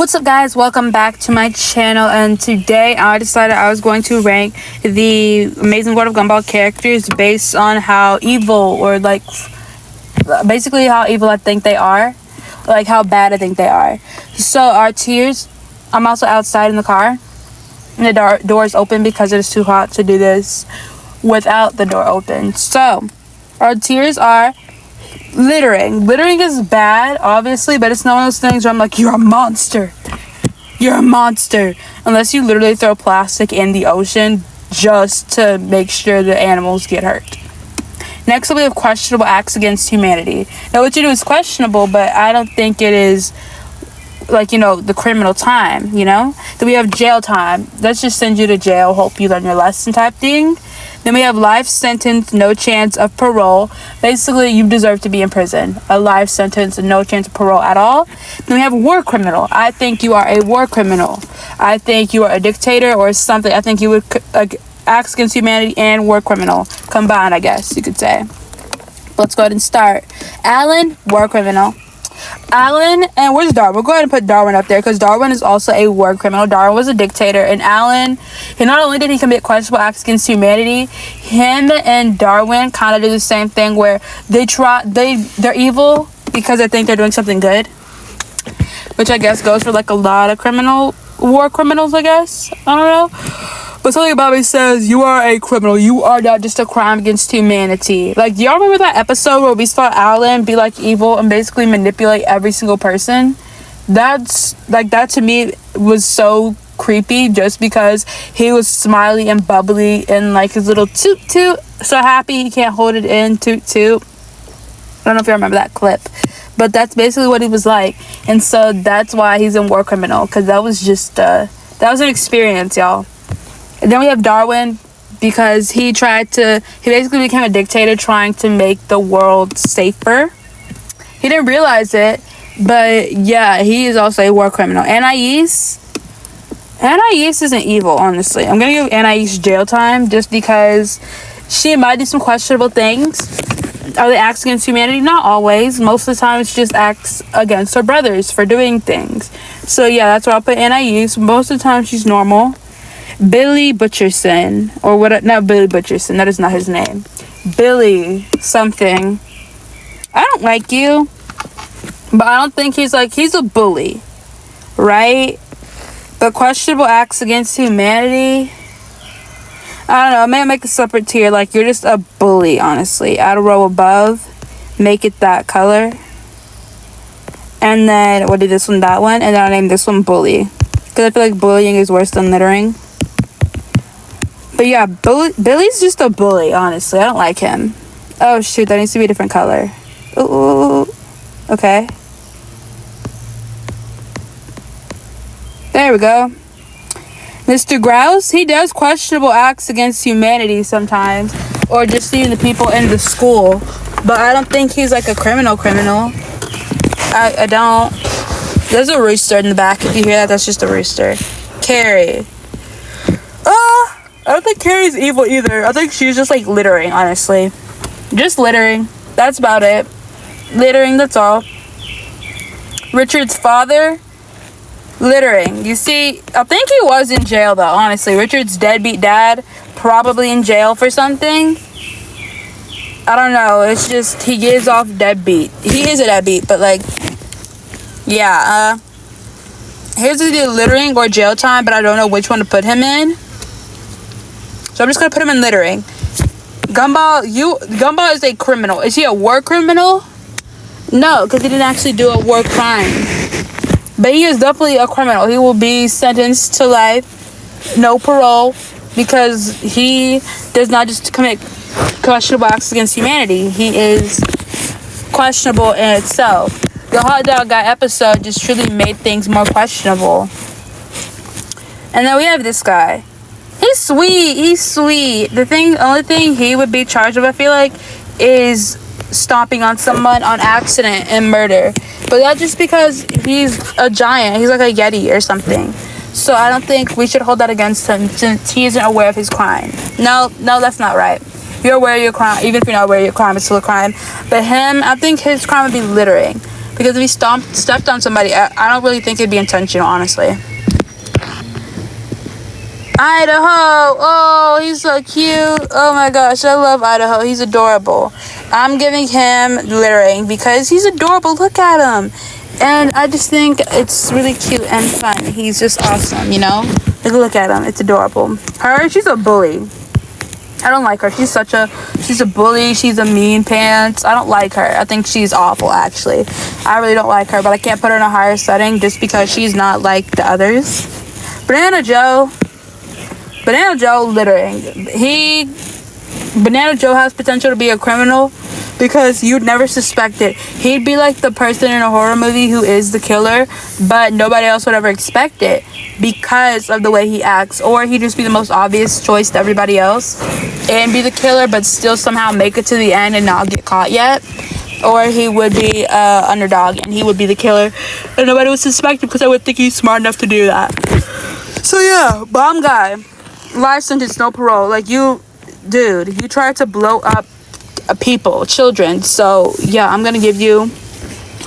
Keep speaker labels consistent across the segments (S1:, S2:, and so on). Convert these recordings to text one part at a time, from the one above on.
S1: What's up, guys? Welcome back to my channel, and today I decided I was going to rank the Amazing World of Gumball characters based on how evil, or like basically how evil I think they are, like how bad I think they are. So our tiers, I'm also outside in the car and the door is open because it is too hot to do this without the door open. So our tiers are littering. Littering is bad, obviously, but it's not one of those things where I'm like, you're a monster. You're a monster. Unless you literally throw plastic in the ocean just to make sure the animals get hurt. Next, we have questionable acts against humanity. Now, what you do is questionable, but I don't think it is, like, the criminal time, Then we have jail time. Let's just send you to jail, hope you learn your lesson type thing. Then we have life sentence, no chance of parole. Basically, you deserve to be in prison. A life sentence and no chance of parole at all. Then we have war criminal. I think you are a war criminal. I think you are a dictator or something. I think you would acts against humanity and war criminal combined, I guess you could say. Let's go ahead and start. Alan, war criminal. Alan, and where's Darwin? We'll go ahead and put Darwin up there because Darwin is also a war criminal. Darwin was a dictator, and Alan, not only did he commit questionable acts against humanity, him and Darwin kind of do the same thing where they're evil because they think they're doing something good, which I guess goes for like a lot of war criminals, I guess. I don't know. But something about me says, you are a criminal. You are not just a crime against humanity. Like, do y'all remember that episode where we saw Alan be, like, evil and basically manipulate every single person? That to me was so creepy just because he was smiley and bubbly and, like, his little toot-toot. So happy he can't hold it in, toot-toot. I don't know if you remember that clip. But that's basically what he was like. And so that's why he's in war criminal. Because that was just, that was an experience, y'all. And then we have Darwin because he basically became a dictator trying to make the world safer. He didn't realize it, but yeah, he is also a war criminal. Anais isn't evil, honestly. I'm going to give Anais jail time just because she might do some questionable things. Are they acts against humanity? Not always. Most of the time, it's just acts against her brothers for doing things. So yeah, that's where I'll put Anais. Most of the time, she's normal. Billy Butcherson, or what? Not Billy Butcherson. That is not his name. Billy something. I don't like you, but I don't think he's a bully, right? But questionable acts against humanity, I don't know. I may make a separate tier. Like, you're just a bully, honestly. Add a row above, make it that color, and then we'll do this one, that one, and then I'll name this one bully because I feel like bullying is worse than littering. But yeah, Billy's just a bully, honestly. I don't like him. Oh, shoot. That needs to be a different color. Ooh. Okay. There we go. Mr. Grouse, he does questionable acts against humanity sometimes. Or just even the people in the school. But I don't think he's like a criminal. I don't. There's a rooster in the back. If you hear that, that's just a rooster. Keri. I don't think Keri's evil either. I think she's just like littering, honestly. Just littering. That's about it. Littering, that's all. Richard's father, littering. You see, I think he was in jail though, honestly. Richard's deadbeat dad, probably in jail for something. I don't know. It's just, he gives off deadbeat. He is a deadbeat, but like, yeah. Here's either littering or jail time, but I don't know which one to put him in. So I'm just going to put him in littering. Gumball is a criminal. Is he a war criminal? No, because he didn't actually do a war crime. But he is definitely a criminal. He will be sentenced to life, no parole, because he does not just commit questionable acts against humanity. He is questionable in itself. The hot dog guy episode just truly made things more questionable. And then we have this guy. He's sweet. The only thing he would be charged with, I feel like, is stomping on someone on accident and murder. But that's just because he's a giant. He's like a Yeti or something. So I don't think we should hold that against him since he isn't aware of his crime. No, that's not right. You're aware of your crime. Even if you're not aware of your crime, it's still a crime. But him, I think his crime would be littering. Because if he stepped on somebody, I don't really think it'd be intentional, honestly. Idaho. Oh, he's so cute. Oh my gosh, I love Idaho. He's adorable. I'm giving him littering because he's adorable. Look at him. And I just think it's really cute and fun. He's just awesome, you know? Look at him. It's adorable. Her, she's a bully. I don't like her. She's a bully. She's a mean pants. I don't like her. I think she's awful, actually. I really don't like her, but I can't put her in a higher setting just because she's not like the others. Banana Joe littering. Banana Joe has potential to be a criminal because you'd never suspect it. He'd be like the person in a horror movie who is the killer, but nobody else would ever expect it because of the way he acts. Or he'd just be the most obvious choice to everybody else and be the killer, but still somehow make it to the end and not get caught yet. Or he would be underdog and he would be the killer and nobody would suspect him because I would think he's smart enough to do that. So yeah, bomb guy. Life sentence, no parole. Like, you tried to blow up people, children. So yeah, I'm gonna give you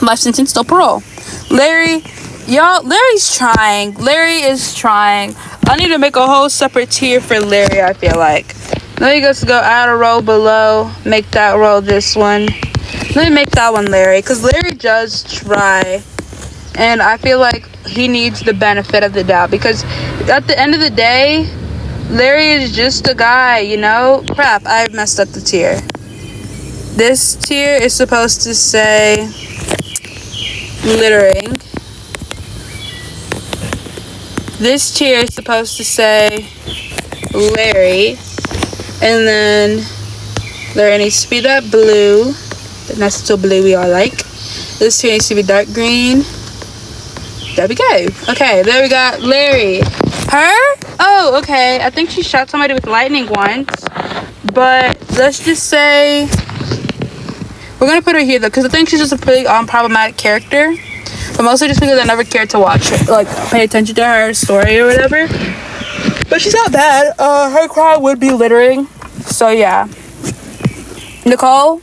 S1: life sentence, no parole. Larry, Larry's trying. Larry is trying. I need to make a whole separate tier for Larry, I feel like. Let me just go add a row below, make that row this one. Let me make that one Larry, because Larry does try. And I feel like he needs the benefit of the doubt, because at the end of the day, Larry is just a guy, you know? Crap, I messed up the tier. This tier is supposed to say littering. This tier is supposed to say Larry. And then Larry needs to be that blue. The nice little blue we all like. This tier needs to be dark green. There we go. Okay, there we got Larry. Her? Oh, okay. I think she shot somebody with lightning once. But let's just say we're gonna put her here though, because I think she's just a pretty problematic character. But mostly just because I never cared to watch her, like pay attention to her story or whatever. But she's not bad. Her crime would be littering. So yeah. Nicole?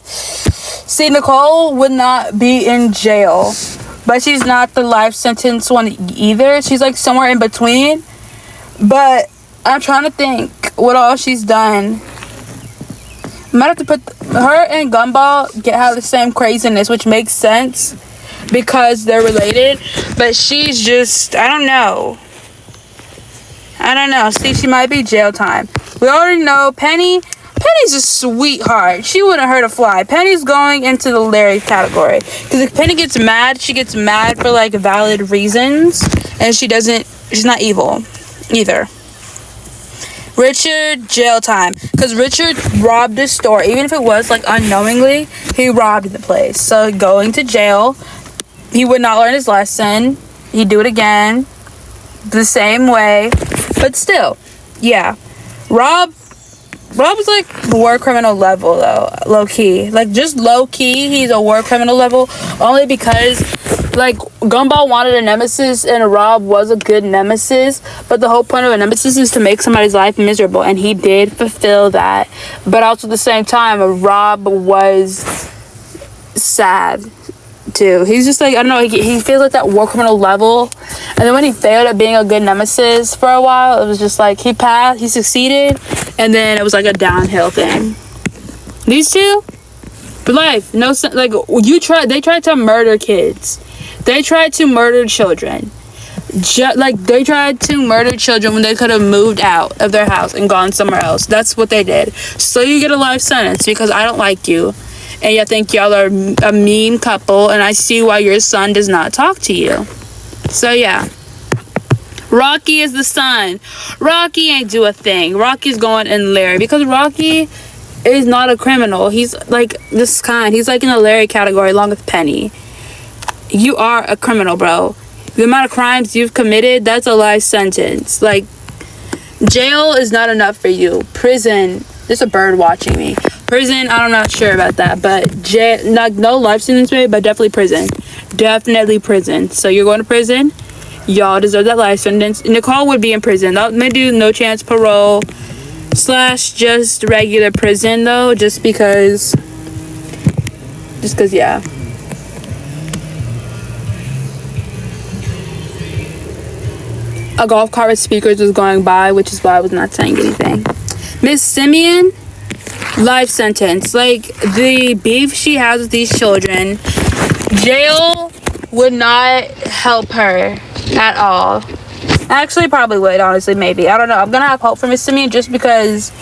S1: See, Nicole would not be in jail. But she's not the life sentence one either. She's like somewhere in between. But I'm trying to think what all she's done. I might have to put her and Gumball have the same craziness, which makes sense because they're related. But she's just, I don't know. See, she might be jail time. We already know Penny's a sweetheart. She wouldn't hurt a fly. Penny's going into the Larry category. Because if Penny gets mad, she gets mad for like valid reasons. And she's not evil either. Richard, jail time. Because Richard robbed the store. Even if it was like unknowingly, he robbed the place. So going to jail, he would not learn his lesson. He'd do it again. The same way. But still, yeah. Rob's like war criminal level though, low key. Like just low key, he's a war criminal level only because like Gumball wanted a nemesis and Rob was a good nemesis, but the whole point of a nemesis is to make somebody's life miserable, and he did fulfill that. But also at the same time, Rob was sad too. He's just like, I don't know, he feels like that war criminal level. And then when he failed at being a good nemesis for a while, it was just like he succeeded, and then it was like a downhill thing. These two, but life, no, like they tried to murder kids. They tried to murder children. They tried to murder children when they could have moved out of their house and gone somewhere else. That's what they did. So you get a life sentence because I don't like you. And I think y'all are a mean couple, and I see why your son does not talk to you. So yeah. Rocky is the son. Rocky ain't do a thing. Rocky's going in Larry because Rocky is not a criminal. He's like this kind. He's like in the Larry category along with Penny. You are a criminal, bro. The amount of crimes you've committed, that's a life sentence. Like, jail is not enough for you. Prison. There's a bird watching me. Prison, I'm not sure about that, but jail, no life sentence maybe, but definitely prison. Definitely prison. So you're going to prison. Y'all deserve that life sentence. Nicole would be in prison. They do no chance parole / just regular prison though, just because yeah. a golf cart with speakers was going by, which is why I was not saying anything. Miss Simeon, life sentence. Like, the beef she has with these children, jail would not help her at all. Actually, probably would, honestly, maybe. I don't know. I'm gonna have hope for Miss Simeon just because,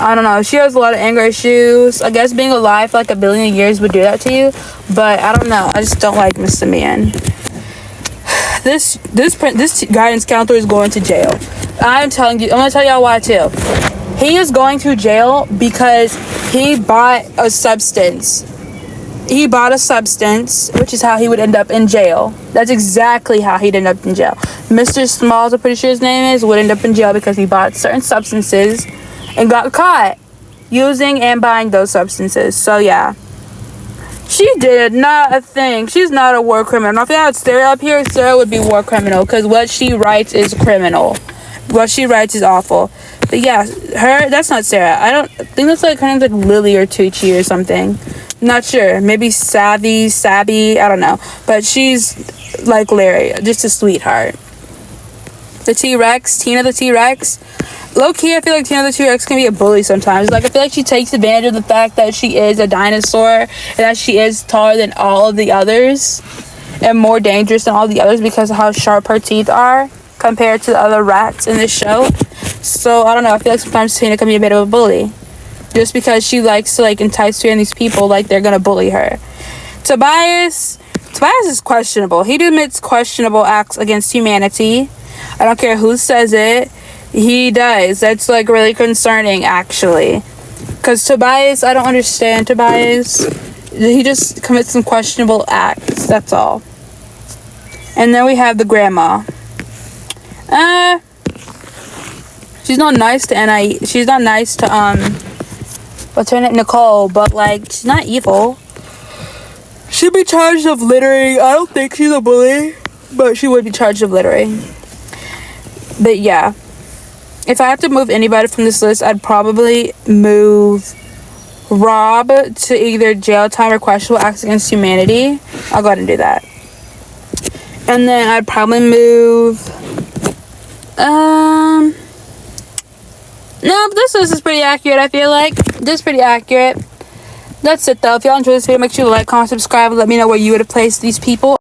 S1: I don't know, she has a lot of anger issues. I guess being alive for like a billion years would do that to you, but I don't know. I just don't like Miss Simeon. This guidance counselor is going to jail. I'm telling you, I'm gonna tell y'all why too. He is going to jail because he bought a substance. He bought a substance, which is how he would end up in jail. That's exactly how he'd end up in jail. Mr. Smalls, I'm pretty sure his name is, would end up in jail because he bought certain substances and got caught using and buying those substances. So yeah, she did not a thing. She's not a war criminal. If I had Sarah up here, Sarah would be war criminal because what she writes is criminal. What she writes is awful. But yeah, that's not Sarah. I think that's like, her name's like Lily or Tucci or something. Not sure. Maybe Sabby, I don't know. But she's like Larry, just a sweetheart. The T-Rex, Tina the T-Rex. Low-key, I feel like Tina the T-Rex can be a bully sometimes. Like, I feel like she takes advantage of the fact that she is a dinosaur and that she is taller than all of the others and more dangerous than all the others because of how sharp her teeth are compared to the other rats in this show. So, I don't know. I feel like sometimes Tina can be a bit of a bully. Just because she likes to, like, entice her and these people, like, they're gonna bully her. Tobias is questionable. He admits questionable acts against humanity. I don't care who says it. He does. That's, like, really concerning, actually. Because Tobias, I don't understand Tobias. He just commits some questionable acts. That's all. And then we have the grandma. She's not nice to Anna. She's not nice to, what's her name? Nicole. But, like, she's not evil. She'd be charged of littering. I don't think she's a bully. But she would be charged of littering. But, yeah. If I have to move anybody from this list, I'd probably move Rob to either jail time or questionable acts against humanity. I'll go ahead and do that. And then I'd probably move... No, but this list is pretty accurate, I feel like. This is pretty accurate. That's it, though. If y'all enjoyed this video, make sure to like, comment, subscribe, and let me know where you would have placed these people.